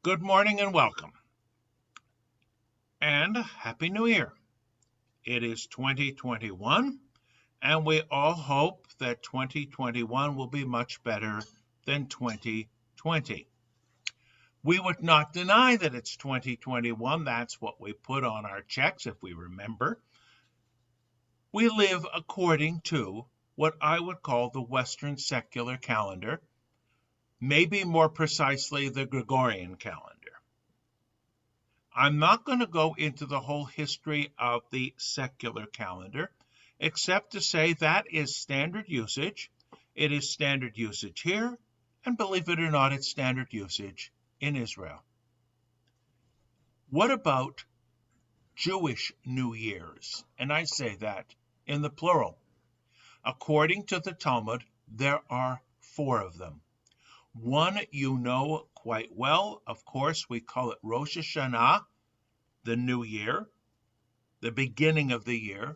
Good morning and welcome, and Happy New Year. It is 2021, and we all hope that 2021 will be much better than 2020. We would not deny that it's 2021. That's what we put on our checks, if we remember. We live according to what I would call the Western secular calendar, maybe more precisely the Gregorian calendar. I'm not going to go into the whole history of the secular calendar, except to say that is standard usage. It is standard usage here, and believe it or not, it's standard usage in Israel. What about Jewish New Year's? And I say that in the plural. According to the Talmud, there are 4 of them. One you know quite well. Of course, we call it Rosh Hashanah, the new year, the beginning of the year.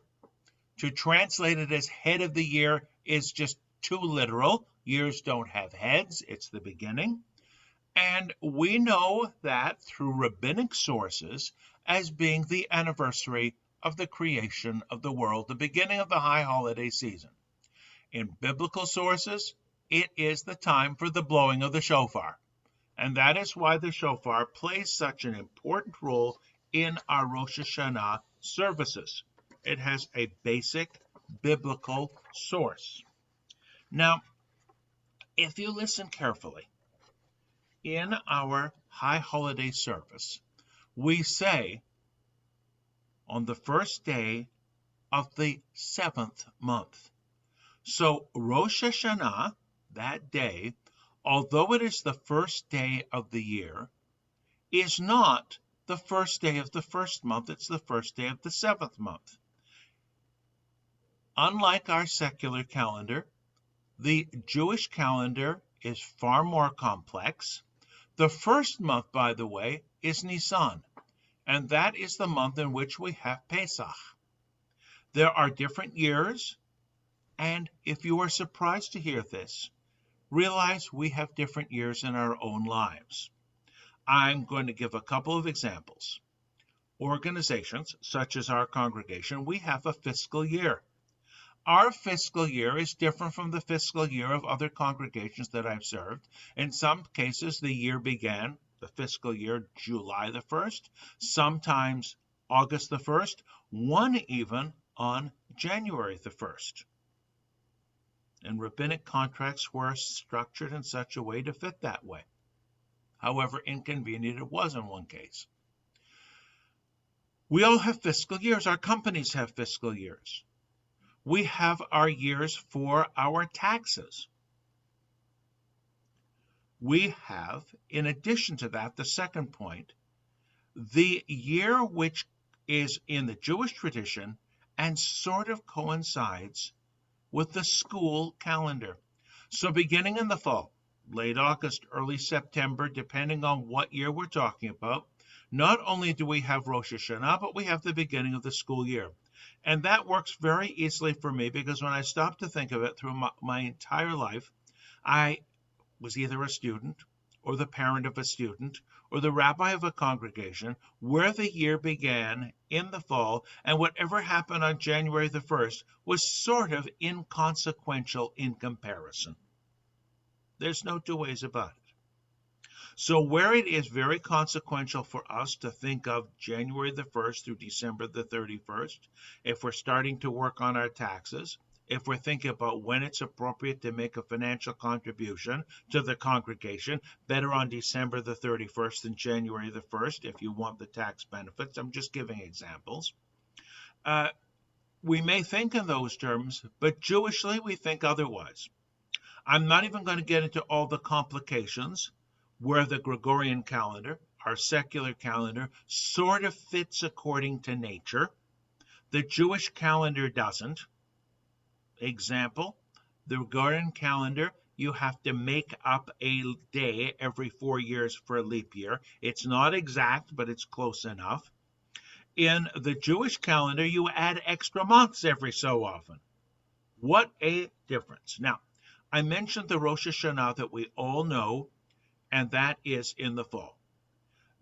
To translate it as head of the year is just too literal. Years don't have heads, it's the beginning. And we know that through rabbinic sources as being the anniversary of the creation of the world, the beginning of the high holiday season. In biblical sources, it is the time for the blowing of the shofar. And that is why the shofar plays such an important role in our Rosh Hashanah services. It has a basic biblical source. Now, if you listen carefully, in our high holiday service, we say on the first day of the 7th month. So Rosh Hashanah, that day, although it is the first day of the year, is not the first day of the first month, it's the first day of the 7th month. Unlike our secular calendar, the Jewish calendar is far more complex. The first month, by the way, is Nisan, and that is the month in which we have Pesach. There are different years, and if you are surprised to hear this, realize we have different years in our own lives. I'm going to give a couple of examples. Organizations, such as our congregation, we have a fiscal year. Our fiscal year is different from the fiscal year of other congregations that I've served. In some cases, the year began, the fiscal year, July the 1st, sometimes August the 1st, one even on January the 1st. And rabbinic contracts were structured in such a way to fit that way. However inconvenient it was in one case. We all have fiscal years. Our companies have fiscal years. We have our years for our taxes. We have, in addition to that, the second point, the year which is in the Jewish tradition and sort of coincides with the school calendar. So beginning in the fall, late August, early September, depending on what year we're talking about, not only do we have Rosh Hashanah, but we have the beginning of the school year. And that works very easily for me because when I stop to think of it through my entire life, I was either a student or the parent of a student or the rabbi of a congregation where the year began in the fall, and whatever happened on January the 1st was sort of inconsequential in comparison. There's no two ways about it. So where it is very consequential for us to think of January the 1st through December the 31st, if we're starting to work on our taxes, if we're thinking about when it's appropriate to make a financial contribution to the congregation, better on December the 31st than January the 1st if you want the tax benefits. I'm just giving examples. We may think in those terms, but Jewishly we think otherwise. I'm not even going to get into all the complications where the Gregorian calendar, our secular calendar, sort of fits according to nature. The Jewish calendar doesn't. Example, the Gregorian calendar, you have to make up a day every 4 years for a leap year. It's not exact, but it's close enough. In the Jewish calendar, you add extra months every so often. What a difference. Now, I mentioned the Rosh Hashanah that we all know, and that is in the fall.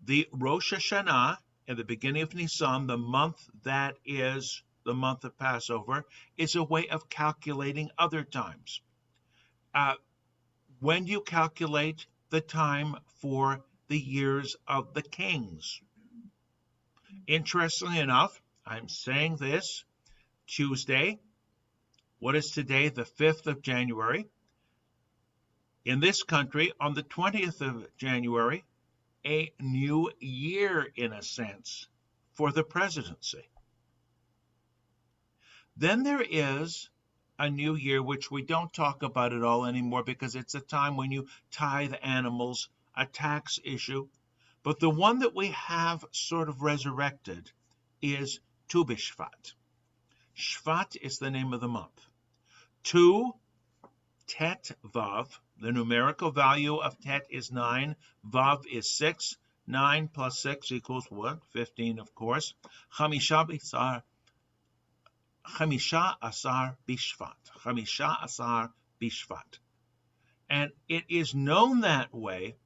The Rosh Hashanah, at the beginning of Nisan, the month that is the month of Passover, is a way of calculating other times. When you calculate the time for the years of the kings. Interestingly enough, I'm saying this Tuesday. What is today? The 5th of January. In this country, on the 20th of January, a new year, in a sense, for the presidency. Then there is a new year, which we don't talk about at all anymore because it's a time when you tithe animals, a tax issue. But the one that we have sort of resurrected is Tu B'Shvat. Shvat is the name of the month. Tu, Tet, Vav. The numerical value of Tet is 9. Vav is 6. 9 plus 6 equals what? 15, of course. Chamisha Asar Bishvat. Chamisha Asar Bishvat. And it is known that way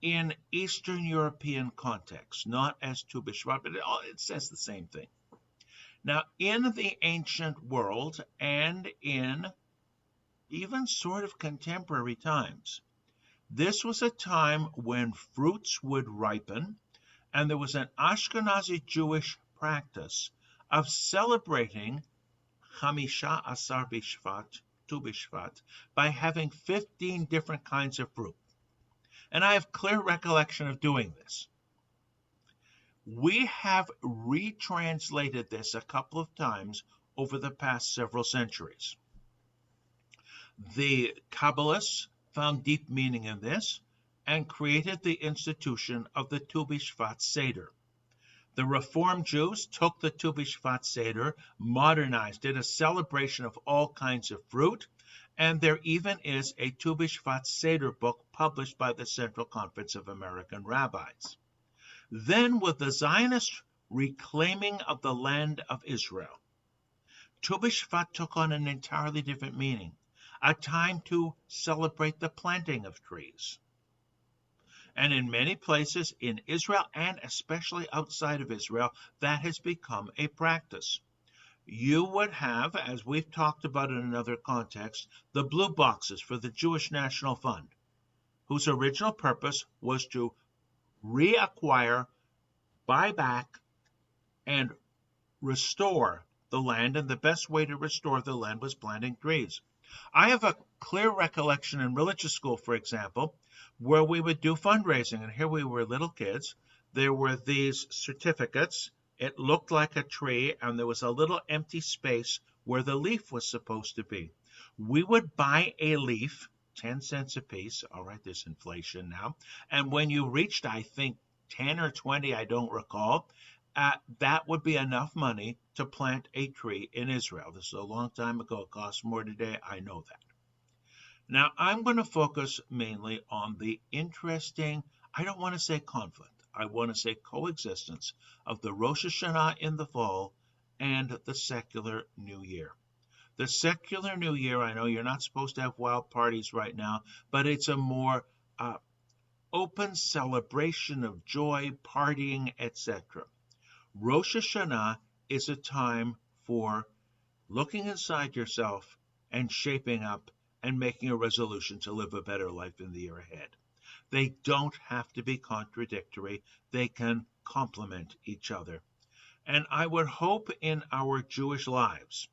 in Eastern European context, not as Tu B'Shvat, but it says the same thing. Now, in the ancient world and in even sort of contemporary times, this was a time when fruits would ripen, and there was an Ashkenazi Jewish practice of celebrating Chamisha Asar Bishvat, Tu B'Shvat, by having 15 different kinds of fruit. And I have clear recollection of doing this. We have retranslated this a couple of times over the past several centuries. The Kabbalists found deep meaning in this and created the institution of the Tu B'Shvat Seder. The Reform Jews took the Tu B'Shvat Seder, modernized it, a celebration of all kinds of fruit, and there even is a Tu B'Shvat Seder book published by the Central Conference of American Rabbis. Then, with the Zionist reclaiming of the land of Israel, Tu B'Shvat took on an entirely different meaning, a time to celebrate the planting of trees. And in many places in Israel, and especially outside of Israel, that has become a practice. You would have, as we've talked about in another context, the blue boxes for the Jewish National Fund, whose original purpose was to reacquire, buy back, and restore the land, and the best way to restore the land was planting trees. I have a clear recollection in religious school, for example, where we would do fundraising, and here we were little kids. There were these certificates. It looked like a tree, and there was a little empty space where the leaf was supposed to be. We would buy a leaf, 10 cents a piece. All right, there's inflation now. And when you reached, I think, 10 or 20, I don't recall, that would be enough money to plant a tree in Israel. This is a long time ago. It costs more today. I know that. Now, I'm going to focus mainly on the interesting, I don't want to say conflict, I want to say coexistence of the Rosh Hashanah in the fall and the secular New Year. The secular New Year, I know you're not supposed to have wild parties right now, but it's a more open celebration of joy, partying, etc. Rosh Hashanah is a time for looking inside yourself and shaping up and making a resolution to live a better life in the year ahead. They don't have to be contradictory. They can complement each other. And I would hope in our Jewish lives,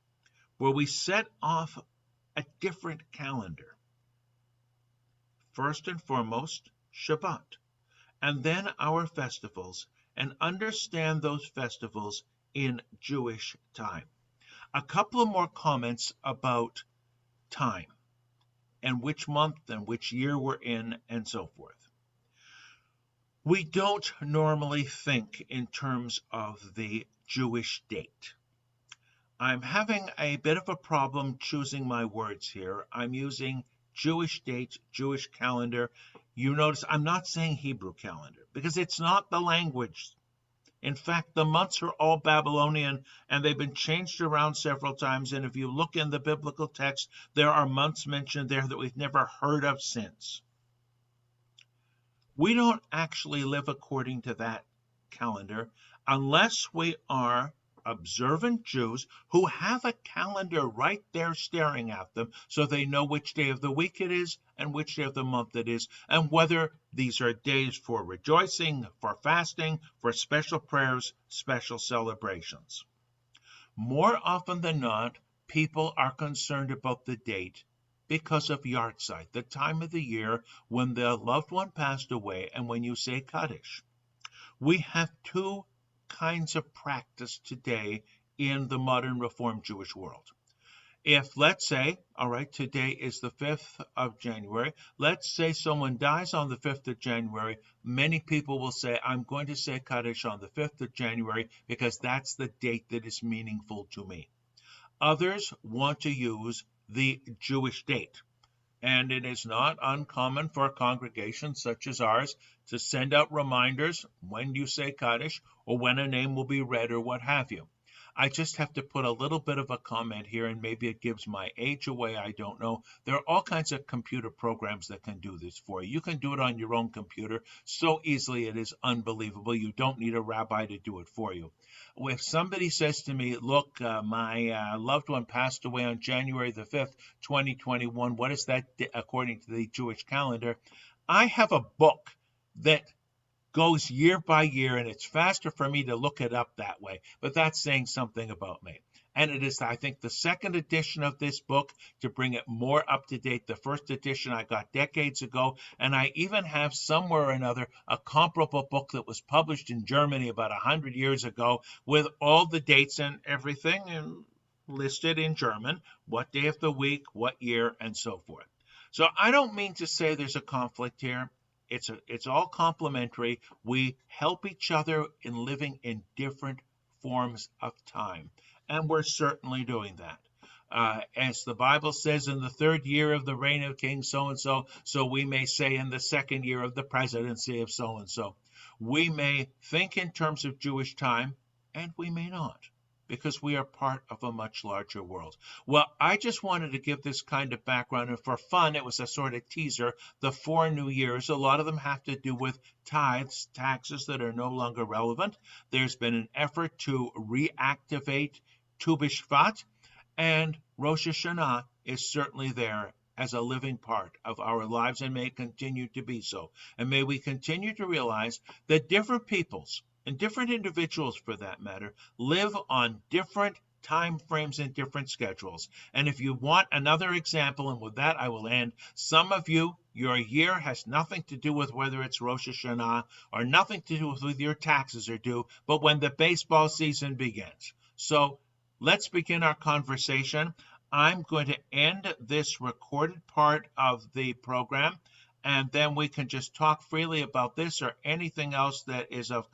where we set off a different calendar, first and foremost, Shabbat, and then our festivals, and understand those festivals in Jewish time. A couple of more comments about time, and which month and which year we're in, and so forth. We don't normally think in terms of the Jewish date. I'm having a bit of a problem choosing my words here. I'm using Jewish date, Jewish calendar. You notice I'm not saying Hebrew calendar because it's not the language. In fact, the months are all Babylonian, and they've been changed around several times. And if you look in the biblical text, there are months mentioned there that we've never heard of since. We don't actually live according to that calendar unless we are observant Jews who have a calendar right there staring at them so they know which day of the week it is and which day of the month it is, and whether these are days for rejoicing, for fasting, for special prayers, special celebrations. More often than not, people are concerned about the date because of Yahrzeit, the time of the year when their loved one passed away and when you say Kaddish. We have two kinds of practice today in the modern Reformed Jewish world. If, let's say, all right, today is the 5th of January, let's say someone dies on the 5th of January, many people will say, I'm going to say Kaddish on the 5th of January because that's the date that is meaningful to me. Others want to use the Jewish date. And it is not uncommon for congregations such as ours to send out reminders when you say Kaddish or when a name will be read or what have you. I just have to put a little bit of a comment here, and maybe it gives my age away, I don't know. There are all kinds of computer programs that can do this for you. You can do it on your own computer so easily, it is unbelievable. You don't need a rabbi to do it for you. If somebody says to me, look, my loved one passed away on January the 5th, 2021, what is that according to the Jewish calendar? I have a book that goes year by year, and it's faster for me to look it up that way, but that's saying something about me. And it is, I think, the second edition of this book to bring it more up to date. The first edition I got decades ago, and I even have somewhere or another a comparable book that was published in Germany about 100 years ago with all the dates and everything and listed in German, what day of the week, what year, and so forth. So I don't mean to say there's a conflict here. It's all complementary. We help each other in living in different forms of time, and we're certainly doing that. As the Bible says, in the 3rd year of the reign of King so-and-so, so we may say in the 2nd year of the presidency of so-and-so. We may think in terms of Jewish time, and we may not, because we are part of a much larger world. Well, I just wanted to give this kind of background, and for fun, it was a sort of teaser. The 4 new years, a lot of them have to do with tithes, taxes that are no longer relevant. There's been an effort to reactivate Tu B'Shvat, and Rosh Hashanah is certainly there as a living part of our lives and may continue to be so. And may we continue to realize that different peoples, and different individuals for that matter, live on different time frames and different schedules. And if you want another example, and with that I will end, some of you, your year has nothing to do with whether it's Rosh Hashanah or nothing to do with your taxes are due, but when the baseball season begins. So let's begin our conversation. I'm going to end this recorded part of the program, and then we can just talk freely about this or anything else that is of